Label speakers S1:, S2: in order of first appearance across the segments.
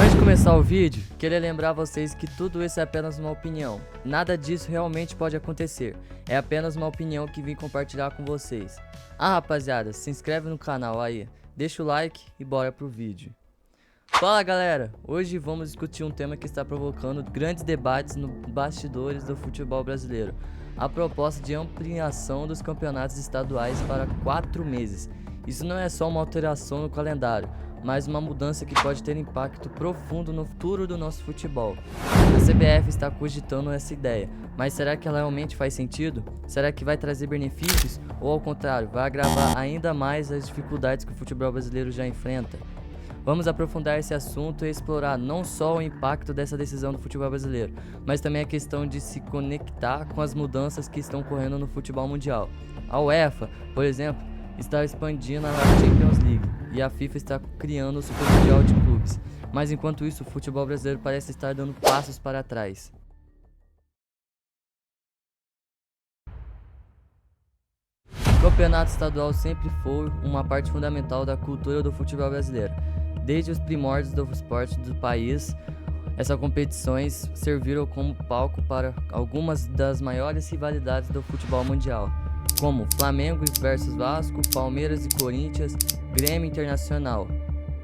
S1: Antes de começar o vídeo, queria lembrar vocês que tudo isso é apenas uma opinião. Nada disso realmente pode acontecer. É apenas uma opinião que vim compartilhar com vocês. Rapaziada, se inscreve no canal aí, deixa o like e bora pro vídeo. Fala galera, hoje vamos discutir um tema que está provocando grandes debates nos bastidores do futebol brasileiro. A proposta de ampliação dos campeonatos estaduais para 4 meses. Isso não é só uma alteração no calendário, mas uma mudança que pode ter impacto profundo no futuro do nosso futebol. A CBF está cogitando essa ideia, mas será que ela realmente faz sentido? Será que vai trazer benefícios? Ou ao contrário, vai agravar ainda mais as dificuldades que o futebol brasileiro já enfrenta? Vamos aprofundar esse assunto e explorar não só o impacto dessa decisão do futebol brasileiro, mas também a questão de se conectar com as mudanças que estão ocorrendo no futebol mundial. A UEFA, por exemplo, está expandindo a Champions League e a FIFA está criando o Super Mundial de Clubes. Mas enquanto isso, o futebol brasileiro parece estar dando passos para trás. O campeonato estadual sempre foi uma parte fundamental da cultura do futebol brasileiro. Desde os primórdios do esporte do país, essas competições serviram como palco para algumas das maiores rivalidades do futebol mundial, como Flamengo versus Vasco, Palmeiras e Corinthians, Grêmio Internacional.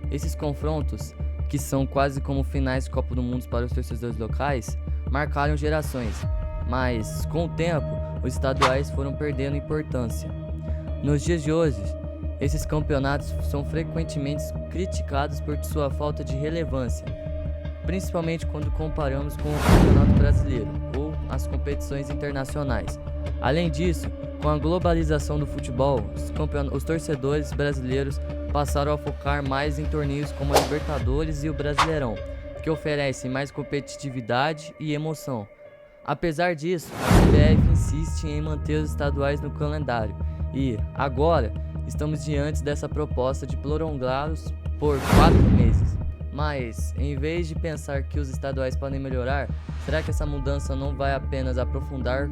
S1: Esses confrontos, que são quase como finais de Copa do Mundo para os torcedores locais, marcaram gerações, mas com o tempo, os estaduais foram perdendo importância. Nos dias de hoje, esses campeonatos são frequentemente criticados por sua falta de relevância, principalmente quando comparamos com o Campeonato Brasileiro ou as competições internacionais. Além disso, com a globalização do futebol, os torcedores brasileiros passaram a focar mais em torneios como a Libertadores e o Brasileirão, que oferecem mais competitividade e emoção. Apesar disso, a CBF insiste em manter os estaduais no calendário e, agora, estamos diante dessa proposta de prolongá-los por 4 meses. Mas, em vez de pensar que os estaduais podem melhorar, será que essa mudança não vai apenas aprofundar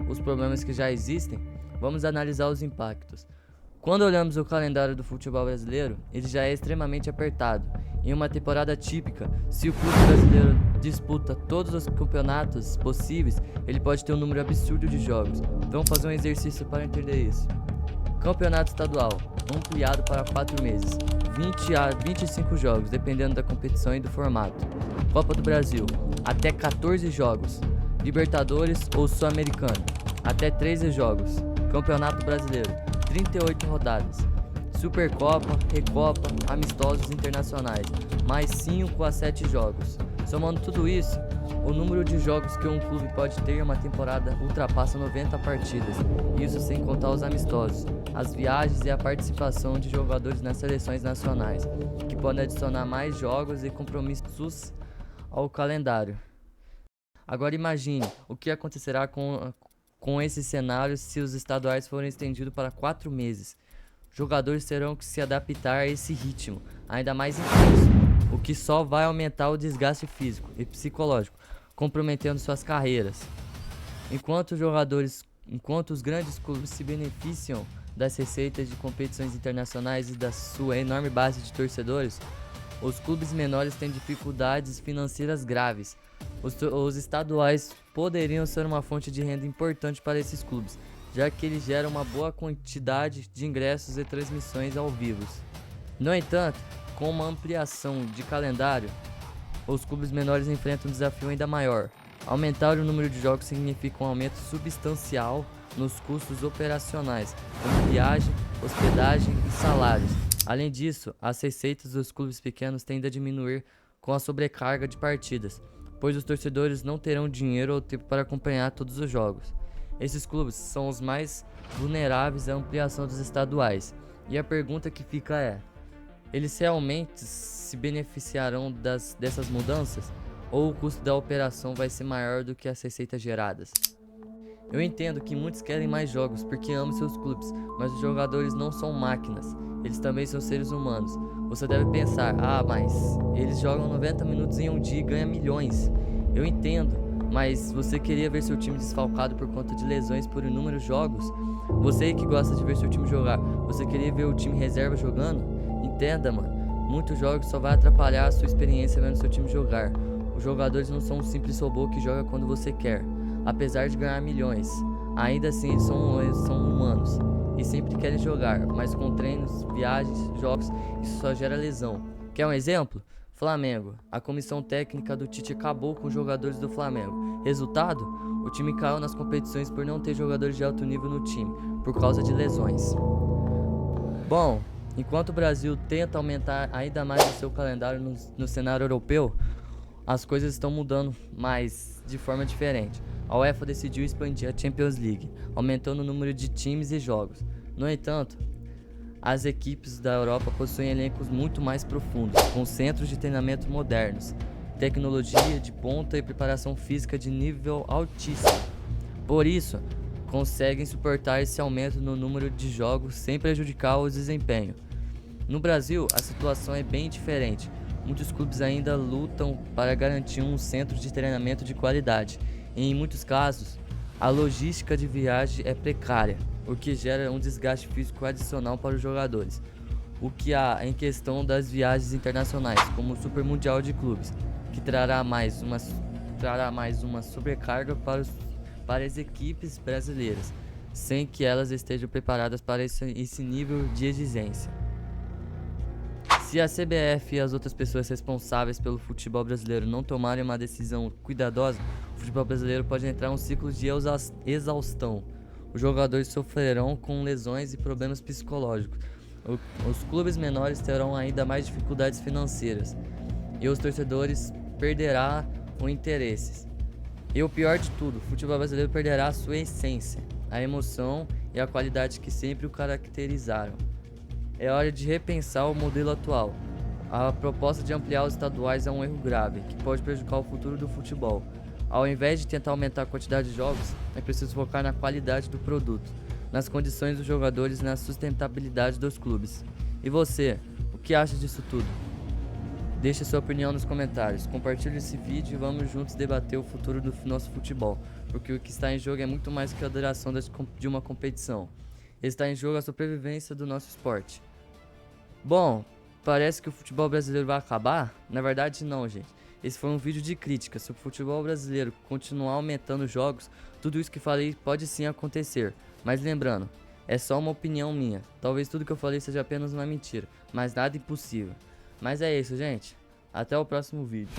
S1: os problemas que já existem? Vamos analisar os impactos. Quando olhamos o calendário do futebol brasileiro, ele já é extremamente apertado. Em uma temporada típica, se o clube brasileiro disputa todos os campeonatos possíveis, ele pode ter um número absurdo de jogos. Vamos fazer um exercício para entender isso. Campeonato estadual, ampliado para 4 meses, 20 a 25 jogos, dependendo da competição e do formato. Copa do Brasil, até 14 jogos. Libertadores ou Sul-Americano, até 13 jogos. Campeonato Brasileiro, 38 rodadas. Supercopa, Recopa, amistosos internacionais, mais 5 a 7 jogos. Somando tudo isso, o número de jogos que um clube pode ter em uma temporada ultrapassa 90 partidas, isso sem contar os amistosos, as viagens e a participação de jogadores nas seleções nacionais, que podem adicionar mais jogos e compromissos ao calendário. Agora imagine o que acontecerá com esse cenário se os estaduais forem estendidos para 4 meses. Jogadores terão que se adaptar a esse ritmo, ainda mais intenso, o que só vai aumentar o desgaste físico e psicológico, comprometendo suas carreiras. Enquanto os grandes clubes se beneficiam das receitas de competições internacionais e da sua enorme base de torcedores, os clubes menores têm dificuldades financeiras graves. Os estaduais poderiam ser uma fonte de renda importante para esses clubes, já que eles geram uma boa quantidade de ingressos e transmissões ao vivo. No entanto, com uma ampliação de calendário, os clubes menores enfrentam um desafio ainda maior. Aumentar o número de jogos significa um aumento substancial nos custos operacionais, como viagem, hospedagem e salários. Além disso, as receitas dos clubes pequenos tendem a diminuir com a sobrecarga de partidas, pois os torcedores não terão dinheiro ou tempo para acompanhar todos os jogos. Esses clubes são os mais vulneráveis à ampliação dos estaduais. E a pergunta que fica é: eles realmente se beneficiarão dessas mudanças? Ou o custo da operação vai ser maior do que as receitas geradas? Eu entendo que muitos querem mais jogos porque amam seus clubes, mas os jogadores não são máquinas, eles também são seres humanos. Você deve pensar, mas eles jogam 90 minutos em um dia e ganham milhões. Eu entendo, mas você queria ver seu time desfalcado por conta de lesões por inúmeros jogos? Você que gosta de ver seu time jogar, você queria ver o time reserva jogando? Entenda, mano, Muitos jogos só vai atrapalhar a sua experiência vendo seu time jogar. Os jogadores não são um simples robô que joga quando você quer. Apesar de ganhar milhões, ainda assim eles são humanos e sempre querem jogar, mas com treinos, viagens, jogos, isso só gera lesão. Quer um exemplo? Flamengo. A comissão técnica do Tite acabou com os jogadores do Flamengo. Resultado? O time caiu nas competições por não ter jogadores de alto nível no time, por causa de lesões. Bom, enquanto o Brasil tenta aumentar ainda mais o seu calendário no cenário europeu, as coisas estão mudando, mas de forma diferente. A UEFA decidiu expandir a Champions League, aumentando o número de times e jogos. No entanto, as equipes da Europa possuem elencos muito mais profundos, com centros de treinamento modernos, tecnologia de ponta e preparação física de nível altíssimo. Por isso, conseguem suportar esse aumento no número de jogos sem prejudicar o desempenho. No Brasil, a situação é bem diferente. Muitos clubes ainda lutam para garantir um centro de treinamento de qualidade. E em muitos casos, a logística de viagem é precária, o que gera um desgaste físico adicional para os jogadores. O que há em questão das viagens internacionais, como o Super Mundial de Clubes, que trará mais uma sobrecarga para as equipes brasileiras, sem que elas estejam preparadas para esse nível de exigência. Se a CBF e as outras pessoas responsáveis pelo futebol brasileiro não tomarem uma decisão cuidadosa, o futebol brasileiro pode entrar em um ciclo de exaustão. Os jogadores sofrerão com lesões e problemas psicológicos. Os clubes menores terão ainda mais dificuldades financeiras e os torcedores perderão o interesse. E o pior de tudo, o futebol brasileiro perderá a sua essência, a emoção e a qualidade que sempre o caracterizaram. É hora de repensar o modelo atual. A proposta de ampliar os estaduais é um erro grave, que pode prejudicar o futuro do futebol. Ao invés de tentar aumentar a quantidade de jogos, é preciso focar na qualidade do produto, nas condições dos jogadores e na sustentabilidade dos clubes. E você, o que acha disso tudo? Deixe sua opinião nos comentários, compartilhe esse vídeo e vamos juntos debater o futuro do nosso futebol, porque o que está em jogo é muito mais que a duração de uma competição. Está em jogo a sobrevivência do nosso esporte. Bom, parece que o futebol brasileiro vai acabar? Na verdade não, gente. Esse foi um vídeo de crítica. Se o futebol brasileiro continuar aumentando jogos, tudo isso que falei pode sim acontecer. Mas lembrando, é só uma opinião minha. Talvez tudo que eu falei seja apenas uma mentira, mas nada impossível. Mas é isso, gente. Até o próximo vídeo.